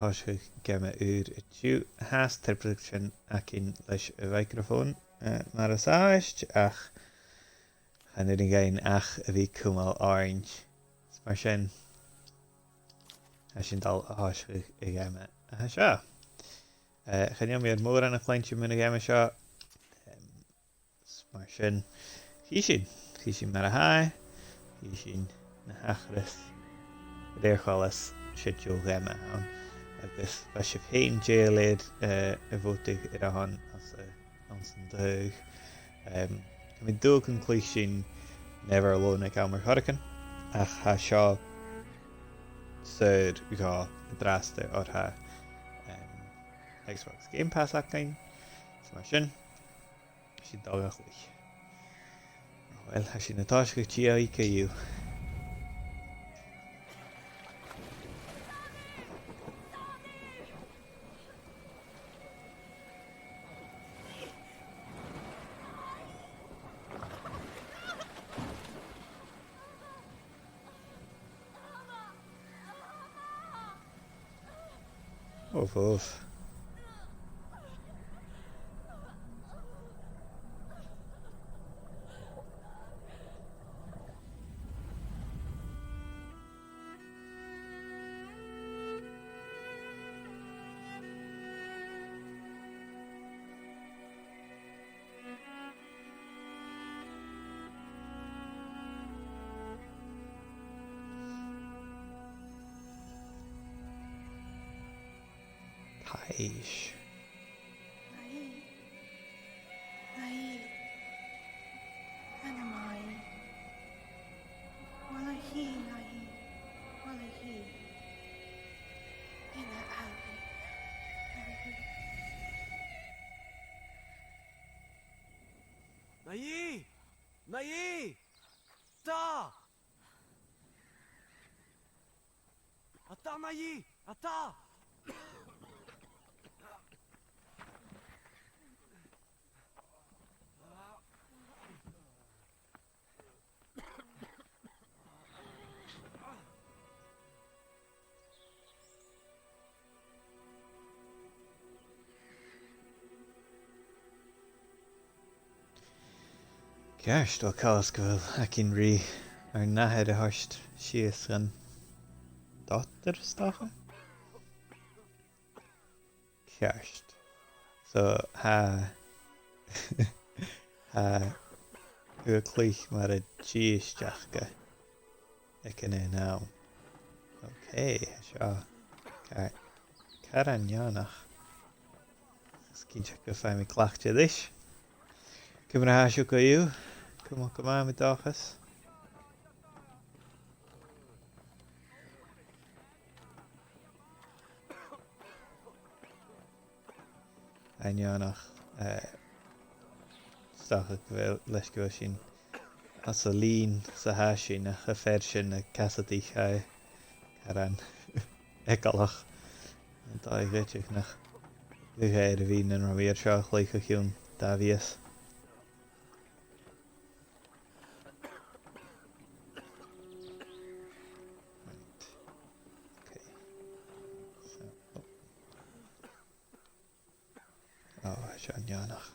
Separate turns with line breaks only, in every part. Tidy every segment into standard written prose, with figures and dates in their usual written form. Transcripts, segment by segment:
Táisce gemme úr a dú has interpretation acin leis a microphone mar a sáist ach chanar in gáin ach a bhí cumáil áirint mar sin sin dal a táisce i gemme a seo. Chaneam iad mór an a chláinte muna gemme seo mar sin hí sin mar a haid hí sin na hachras réirchalas siúil gemme an agus ba si féin déalaid a bhótaigh ar a hon as an dóigh. Mi dúg an clí sin never alone ag amar chorcan ach ha seo sur gá dráasta ortha Xbox Game Pass acain mar sin dal a chlí. Well, ha sin natáisce tí a IKU. Oof. Taish.
Nayi! Ta! Ata Nayi! Ata!
Ceist ó calas go bhfuil acin rí ar nathead a thoist sios an dotar stacha? Ceist. So ha ua clích mar a díisteach go ag an é nám. Ok, seo car an neánach. Cínte go fáim i clachte dis. Cymra hasio go yw. Cymra am i dachas. Ainionach stacha leis go sin as a lín sa hasin a chafer sin a casatí chai caran egalach da I gaiiteach nach luhéir a bhín an rabíar seo chléich a chiún da vías. Sean Janach.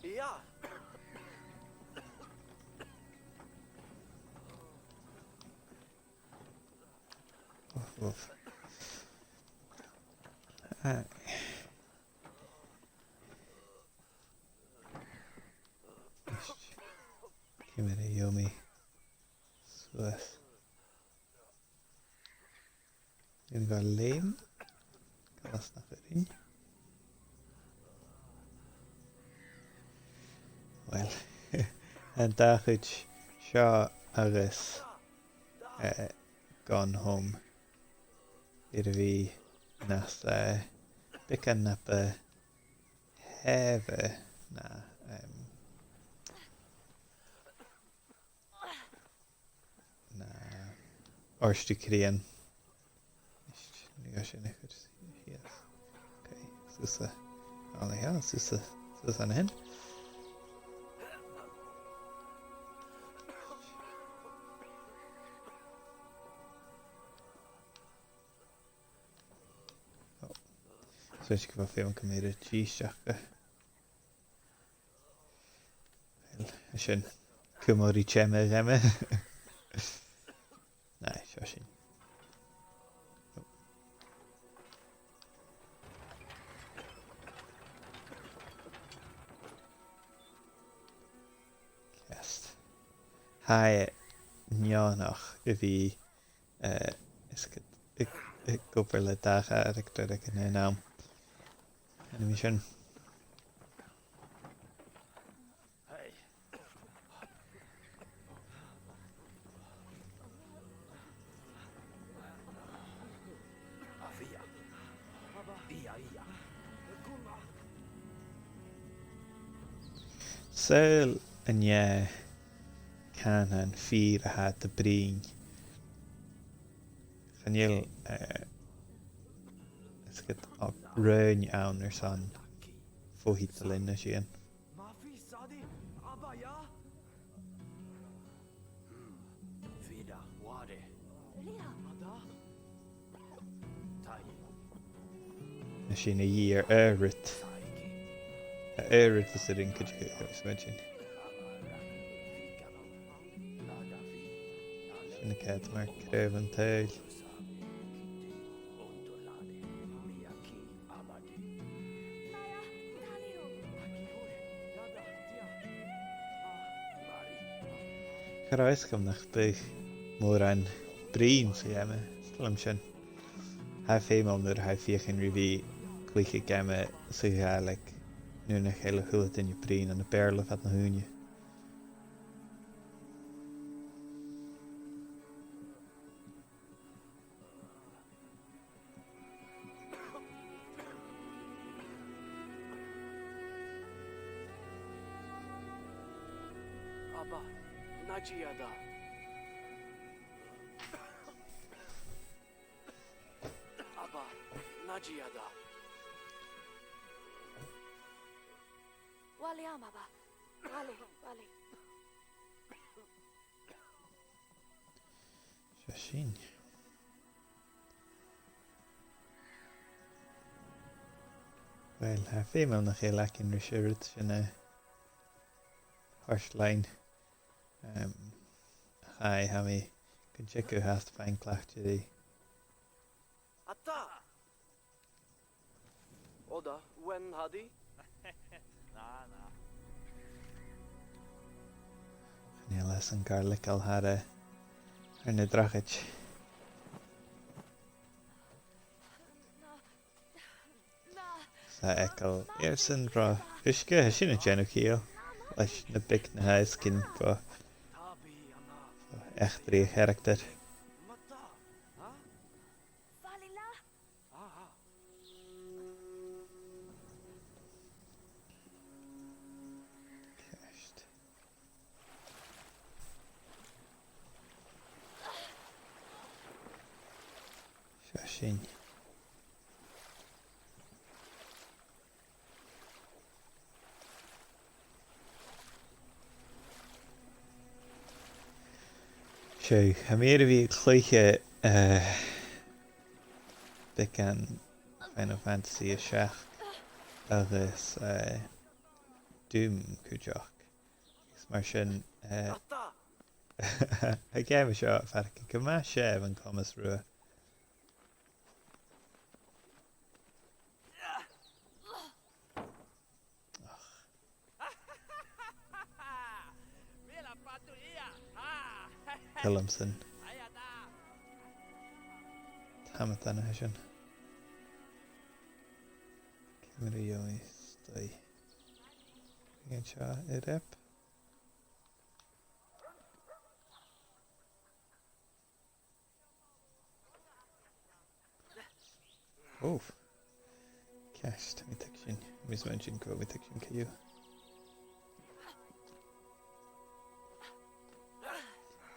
Ja!
Oof. Give me the yummy Swiss. You've got lame. That's not fitting. Well, and Dachich Shaw Agus gone home. Irvi nas Bican Napa Heve na Orstu Korean. Yes. Okay, Susa. Oh yeah, Susa. So san hen. So ich go film committed G-Shock. Sin cumóí téime réime. Na, seo sin. Ceast. Ha neánach a bhí is gobar le dacha airachtar ag an éam. Ana bhí sin.
Hey. Afia. Ia. Kunna.
Saoil a nné can an fír a hat a brín. Chaníl is go roin ann ar san fóhít a linn na sin.
Mafi sadi. Abaya. Vida ware. Ada. Tai.
Na sin a dhí ar éirit.
Taiki.
A éirit is a rin could you imagine. Sin a cad mar craibh an tail. Caráis gom nach big mór an brín sa dhéime. Stalm sin. Ha féimeáil nuair ha fiochan rihí gluiche game sa ghaalaigh nuair na chéile chuaileit in brín an na béarla fat na húine.
Abba. Najiada. Abba. Najiada.
Wale amaba. Wale.
Se sin. Well, ha féimeáil nach chéile cin ri siúirt sin a harslein. Hai ha mi gon sicu hast fein clachte di.
Atta. Oda. When hadi? Na.
Ní leis an garlic al hara ar na drachait. Sa ecal ar san rá huisce sin a genú cío leis na bic na haes cin fo
Tabi ana.
echtrí character.
Mata. Ha?
Valila.
Aha.
Ceist. Se sin. Se ha mé a bhí chluiche bic an Final Fantasy a seach agus Doom cúteach. Gus mar sin
Atta.
a game seo fer go má séh an commas rua.
Mira patuia. Ha.
Williamson.
Ayada.
Hammett an sin. Cymru ioi stoi. Gan seo I rep. Oof. Cast, mi tak sin. Mis mention go, mi tak sin cael.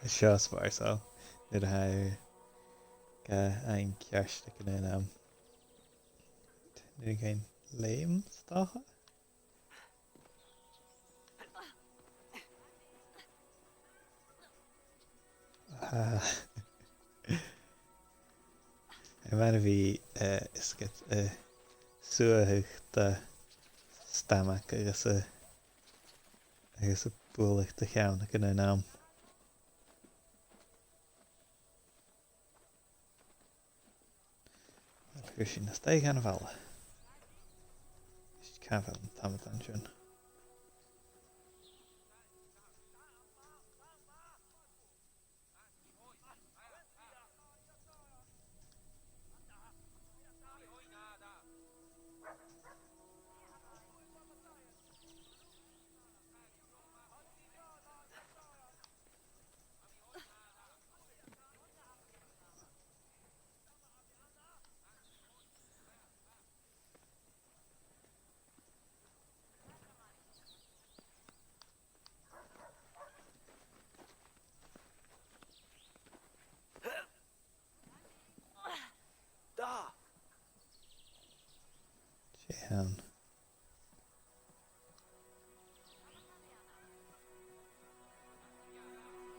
Seo spar so. Nid ha ga ein cast ac yn Nid gain lame stacha? Mar bhí iscit suathachta stamach agus a buacht a cheann ag an nám. Chuir sin na staigh an bhela. Is cafel an tamad an sin.
Da.
Jehan.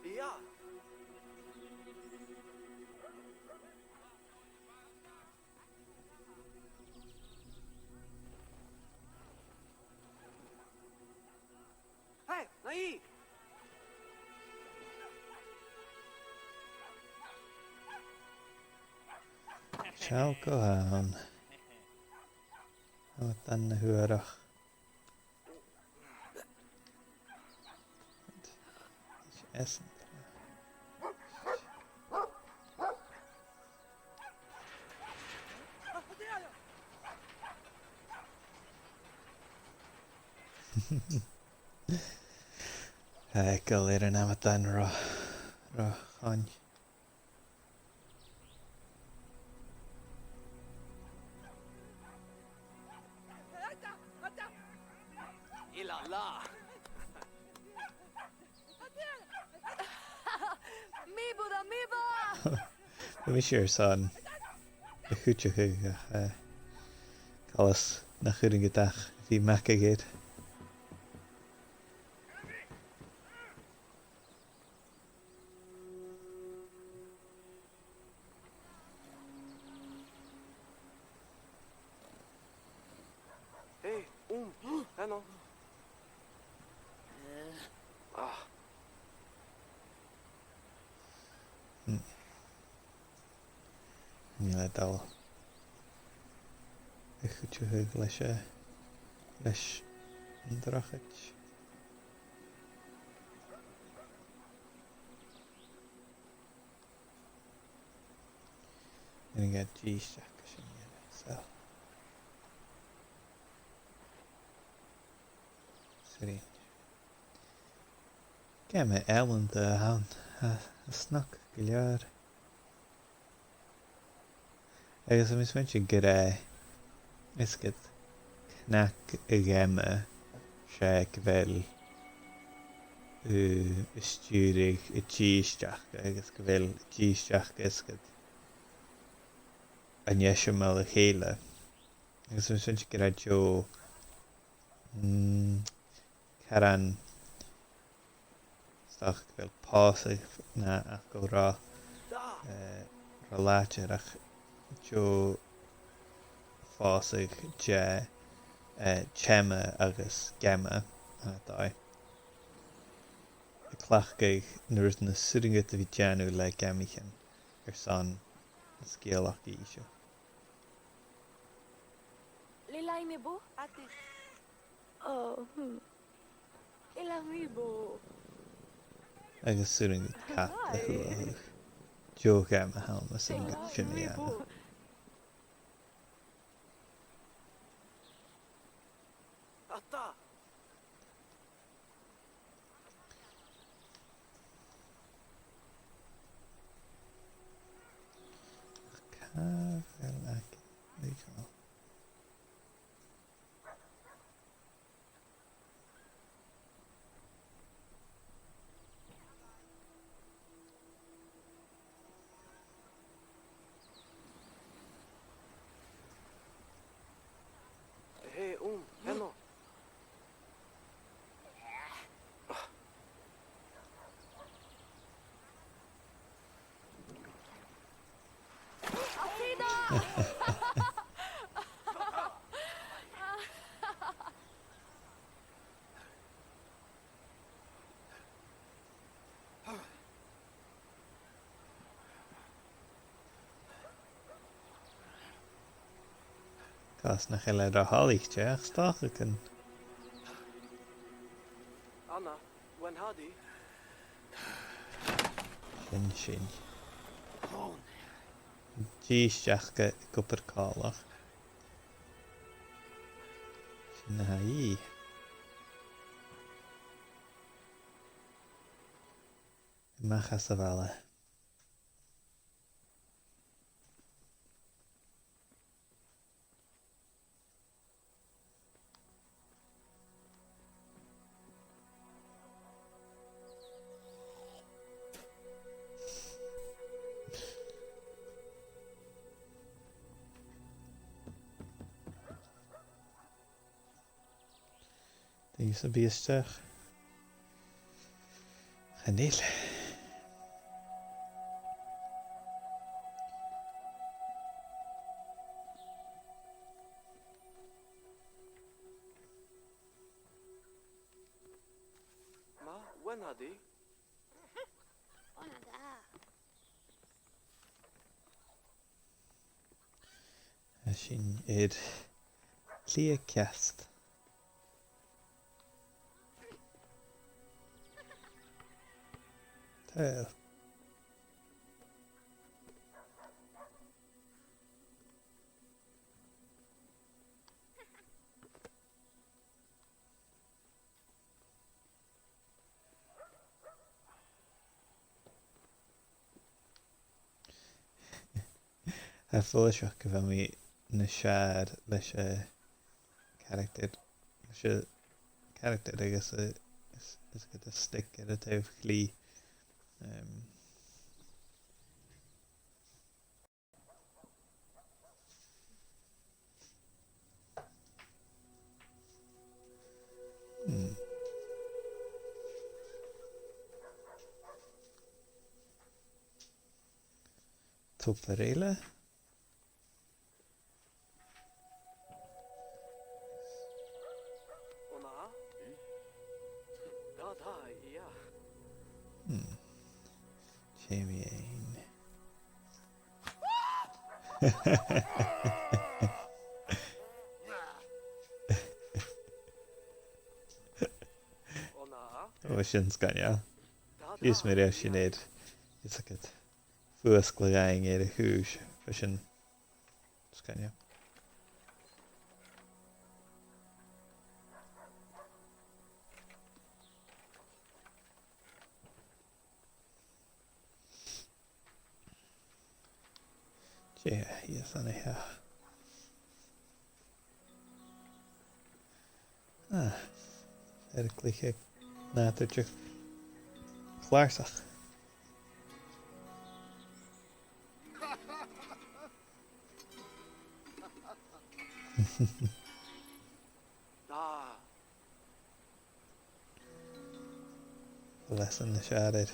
Ja. Hey, nahi.
Ciao go hán. Wat dan na huarach. Is essen. Go léir an am dan ra chain.
Ila la.
Mibo! Mibo!
Bhí siar san a chuúte chu chalas na chuúing go dach bhí mecha géad.
Hey, Heno. Ah.
Ní le dal a chuúte chu leis an drachait. Yn gael G-Stack sy'n so. Sorry. Gem e Ellen de han a snock giliar. Agus am is mynd sy'n gyda isgyd knack y gem sé gyfel ystúrig y G-Stack agus gyfel G-Stack isgyd an iesiamel y chéile. Agus am is mynd sy'n gyda jo Caran stach gyfel pásig na ach go ra láitir ach jo fásig je cheme agus gemme dai. Y clachgaig nuair na suringat a bhí deanú le gemichan san scéalach í seo.
Lila Mibo? Ate. Oh, Lila Mibo.
Agus suringat cat a thuach. Jo gem a helm a suringat sinna dhéanú.
Ata.
Cael ac legal. Gas nach heile ra hallig teach stach kan
Anna, when hadi?
sin. Díisteach go gopur cálach. Sin na haí. Machas a bhela. Dís a bíisteach. Chanil.
Ma, when hadi?
Ona da.
A sin clia ceast. Tail. Fóiseach go bheith mí na seair leis character agus is go a stick ar a taobh chlí. Tuparéile?
Ona? Da, ja.
Jamie Ain.
Ona?
Sin scanne.
Da,
Is mé rééis sin éad is go fuascla gaing ar a chúis fa sin scanne. Yes, on here. Er klikke natertje klaarsag.
Da.
Lesson the sharded.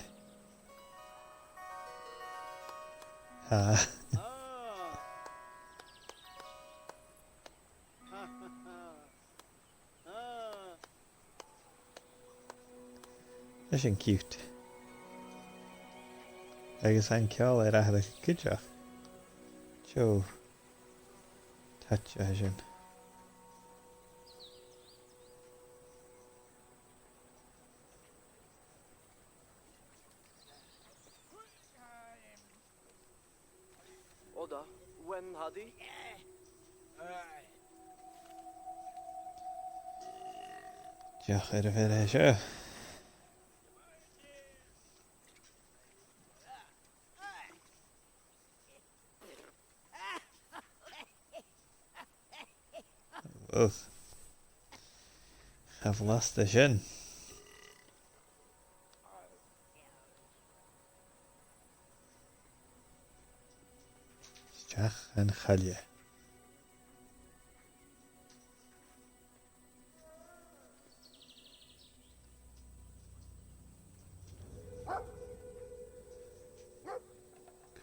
Ha. That's cute. Agus an ceol ar ahad a cideach. Joe. Touch sin.
Oda, when hadi?
Deach ar a bheith seo. Oof. I've lost the shin. Steach an chaile.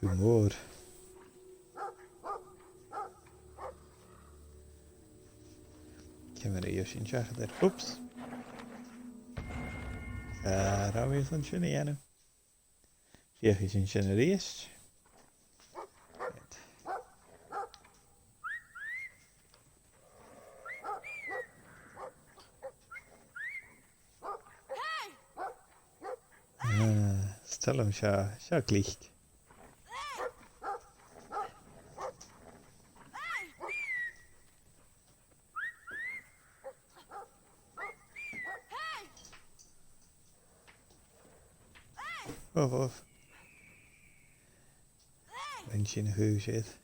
Cúmór. Cymru sy'n siarad yr oops. Rawi sy'n sy'n ei enw. Riech sy'n sy'n yr eist. Stel am sio glich. Of. Yn sy'n hw sydd.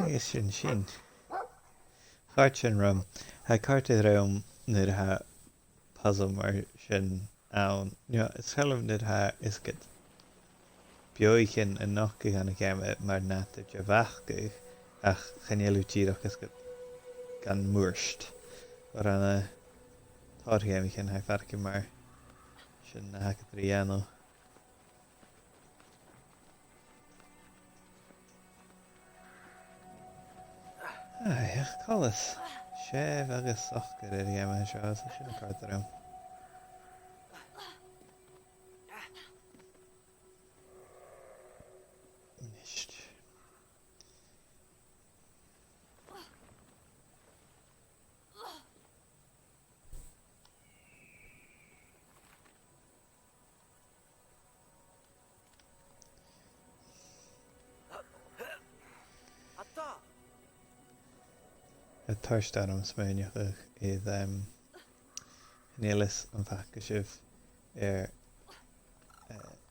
Yes, sy'n. Chart sy'n rhwm. Ha cart i'r rhwm nid ha puzzle mar sy'n awn. It's help nid ha isgyd. Bioichin yn noci gan y gem mar nat y jafachgu ach chanielu tirach isgyd gan mwrst. O'r anna thor gem ich yn ha'i farci mar sy'n na hag ydri anno. Ach, colas. Sef agos ochgar i'r gem yn sio, so sy'n y cart ar ym. Nisht.
Atta!
Y torstar am smynioch idd Nelis yn ffacasiv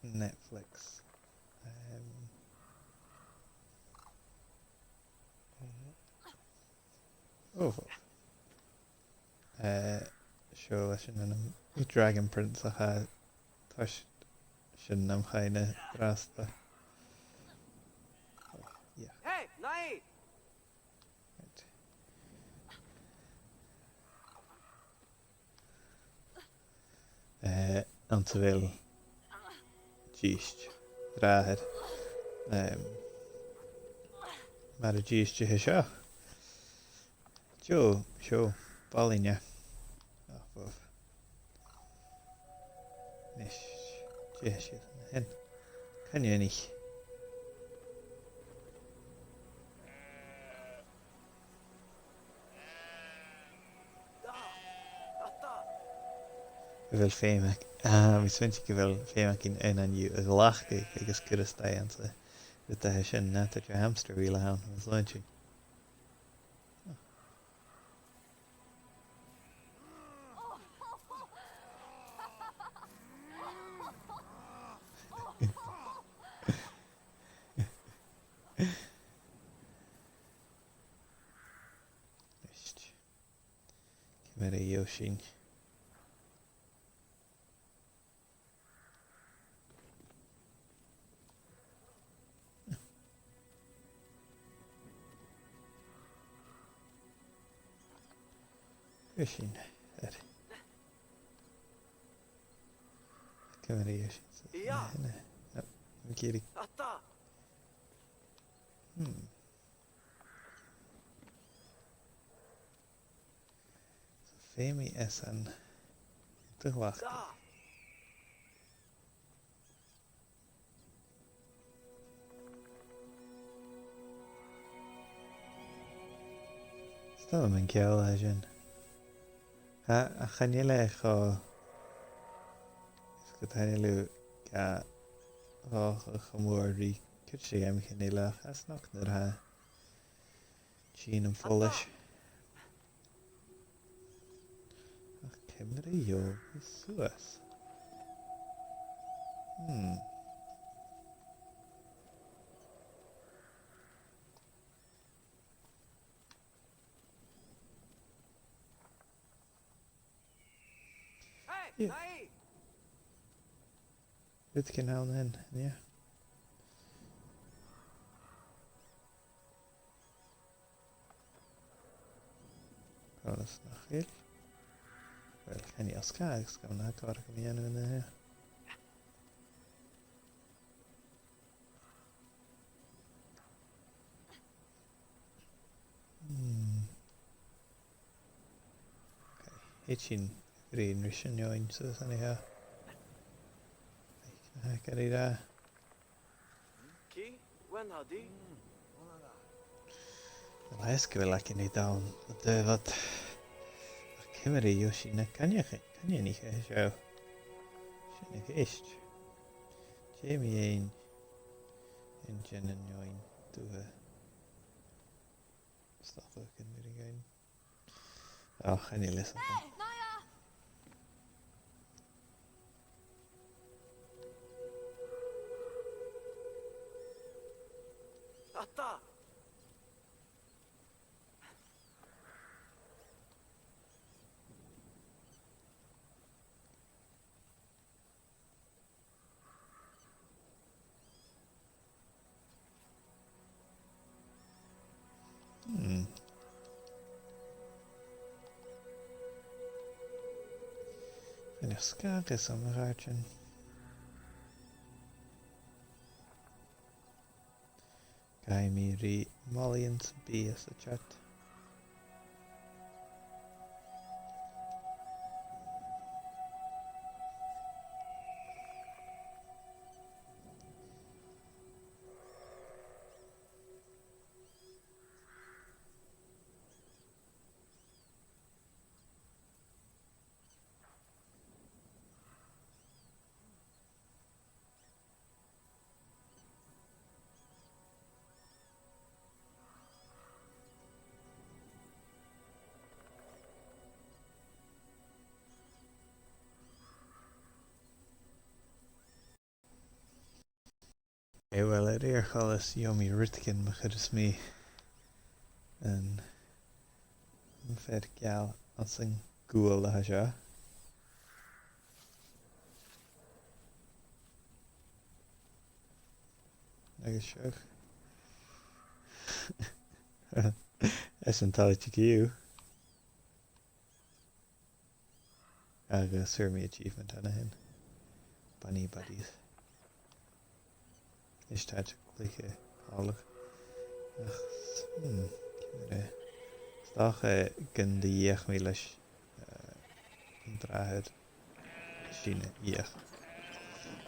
Netflix. Show sy'n yn Dragon Prince a cha torst sy'n am chaine drasta.
Hey, nai!
An te wil gist draher. Maar de gistje is ja. Zo, ballinja. Of. Nis. Gistje. En kan je niet.
Atta!
We wil femak. Mi swint ik wil femak in een aan je lach. Ik is kurstay aan ze. Dat hij zijn net dat je hamster wil aan. Wat lunchje. Kimera Yoshin. Yoshin. Där. Kimera Yoshin.
Ja!
Ja, Kiri.
Atta!
Femi Essen. Toch wacht.
Da!
Stel hem een keel ajun. Ha, gaan jullie go. Is het hele ga chamóirí cur sé am chinile asnach nar ha sin an folis. Ach cimra yoga suas.
Hey,
Yeah.
Nai!
Dit kan nou in, ja. Alles nog heel. Wel, kan je als kaars gaan naar elkaar komen en Hitchin green mission join so san ja. Kan je daar
Ki? When hadi?
Lasken wel lekker niet down. Wat Kimmery Yoshi, kan je niet zo. Zijn geest. Jamie 1 en Jen en join toe. Stop ook in weer gaan. Oh, ga niet lessen.
Hey, Naya!
Atta!
En er skake som raadjen. Kai miri Malians B as a chat. Wel, alles yummy ritkin mag me en verkjal als een ghoul haja. Agus seach. Es an talite giú. Agus surmi achievement anna hin. Bunny buddies. Is dat gleiche hallig. Ach, kimre. Stach gan de iech mi leis drahed Chine iech.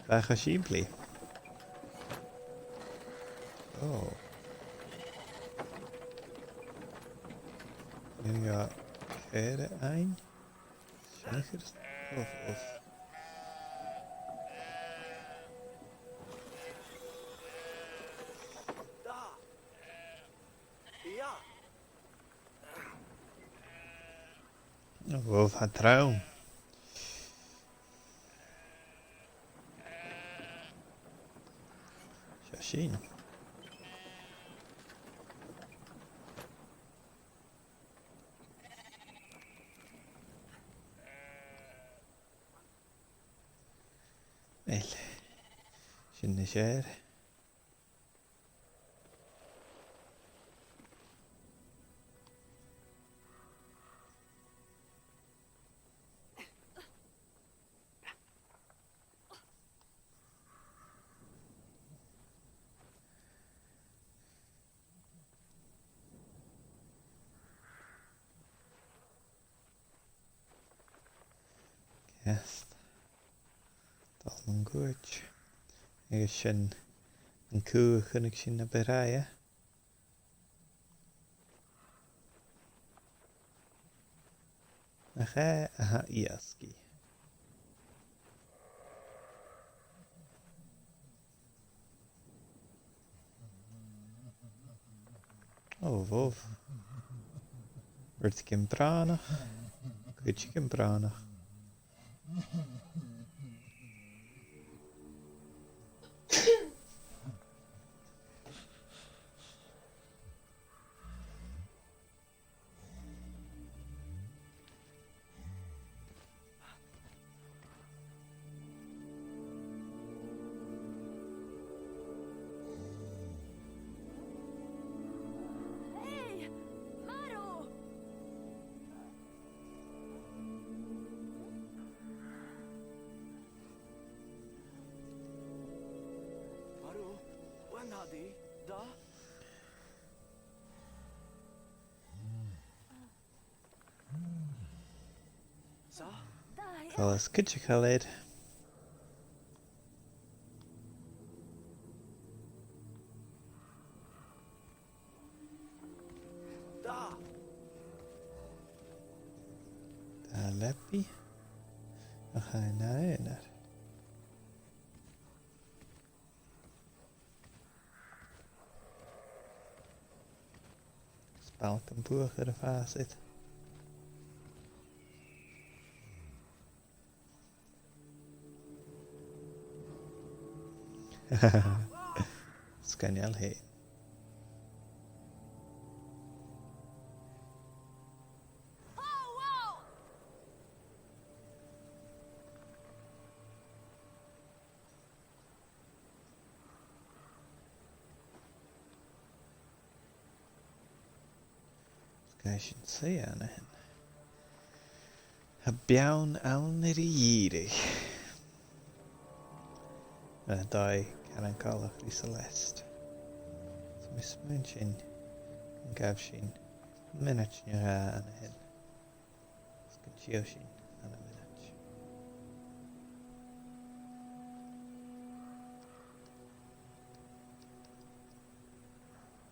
Bach a simpli. Oh. Nu ga kere ein. Zeker. Of.
Da! Ja!
Of haar trouw. Shashin. Wel. Sin share. Yes. Dat een goed. Ik sin een koe gunnig sin na beraaien. Aha, iaski. O bhóh. Ruirt cin bránach. Cuid cin bránach.
Hey! Maru!
Maru, when hadi? Da? Sa?
Da, ja.
Colas cuid chalid.
Da!
Da lepi. A cha na éar. Spalk an buach ar a fásit. Scanneal hé.
Oh, wow!
Gai sin sé anna hen. A bean ann ar I dhíri. A dau can callach rí Celeste. So mis mun sin an gab sin minute anna hen. Sgan tío sin.